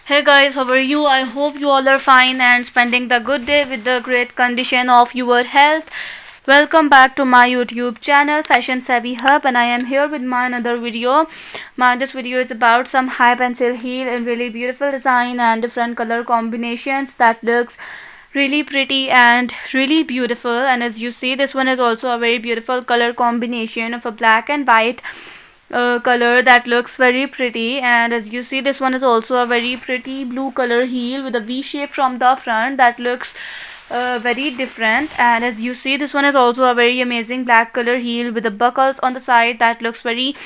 Hey guys, how are you? I hope you all are fine and spending the good day with the great condition of your health. Welcome back to my YouTube channel Fashion Savvy Hub, and I am here with my another video. This video is about some high pencil heel in really beautiful design and different color combinations that looks really pretty and really beautiful. And as you see, this one is also a very beautiful color combination of a black and white color that looks very pretty. And as you see, this one is also a very pretty blue color heel with a V shape from the front that looks very different. And as you see, this one is also a very amazing black color heel with the buckles on the side that looks very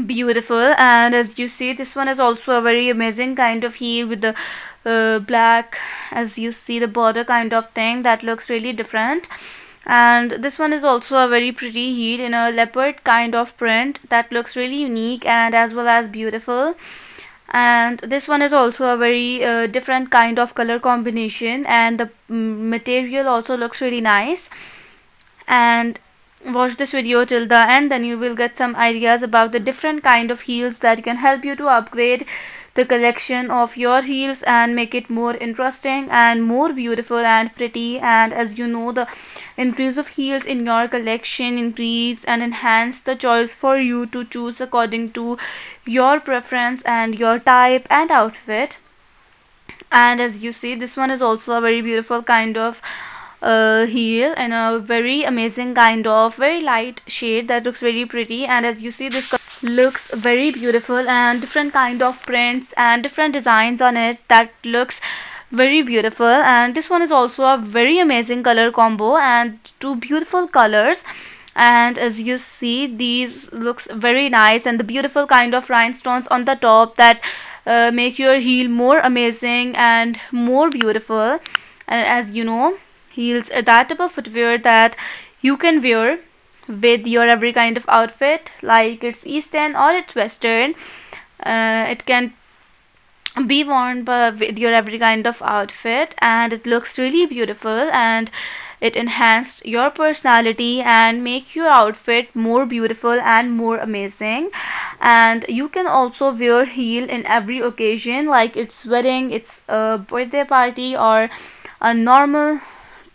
beautiful. And as you see, this one is also a very amazing kind of heel with the black, as you see, the border kind of thing that looks really different. And this one is also a very pretty heel in a leopard kind of print that looks really unique and as well as beautiful. And this one is also a very different kind of color combination, and the material also looks really nice. And watch this video till the end, then you will get some ideas about the different kind of heels that can help you to upgrade the collection of your heels and make it more interesting and more beautiful and pretty. And as you know, the increase of heels in your collection increase and enhance the choice for you to choose according to your preference and your type and outfit. And as you see, this one is also a very beautiful kind of heel and a very amazing kind of very light shade that looks very pretty. And as you see, this looks very beautiful and different kind of prints and different designs on it that looks very beautiful. And this one is also a very amazing color combo and two beautiful colors. And as you see, these looks very nice, and the beautiful kind of rhinestones on the top that make your heel more amazing and more beautiful. And as you know, heels are that type of footwear that you can wear with your every kind of outfit, like it's eastern or it's western. It can be worn with your every kind of outfit, and it looks really beautiful, and it enhanced your personality and make your outfit more beautiful and more amazing. And you can also wear heel in every occasion, like it's wedding, it's a birthday party, or a normal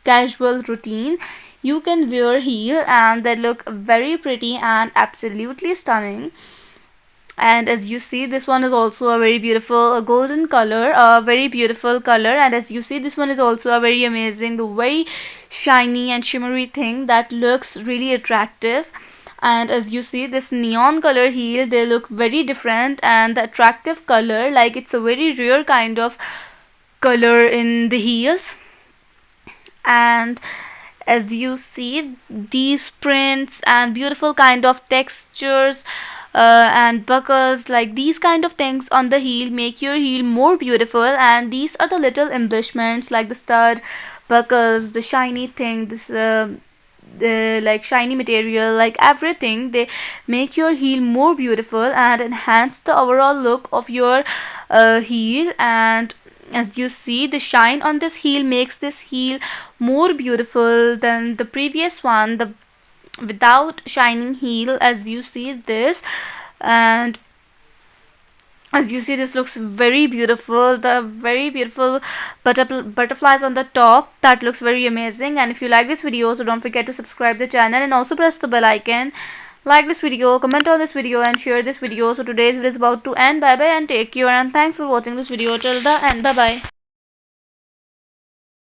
casual routine. You can wear heel and they look very pretty and absolutely stunning. And as you see, this one is also a very beautiful golden color, a very beautiful color. And as you see, this one is also a very amazing, the very shiny and shimmery thing that looks really attractive. And as you see, this neon color heel, they look very different, and the attractive color, like it's a very rare kind of color in the heels. And as you see, these prints and beautiful kind of textures and buckles, like these kind of things on the heel make your heel more beautiful. And these are the little embellishments like the stud buckles, the shiny thing, this the like shiny material, like everything, they make your heel more beautiful and enhance the overall look of your heel. And as you see, the shine on this heel makes this heel more beautiful than the previous one, the without shining heel. As you see this, and as you see, this looks very beautiful, the very beautiful butterflies on the top, that looks very amazing. And if you like this video, so don't forget to subscribe the channel and also press the bell icon. Like this video, comment on this video, and share this video. So today's video is about to end. Bye bye and take care, and thanks for watching this video till the end. Bye bye.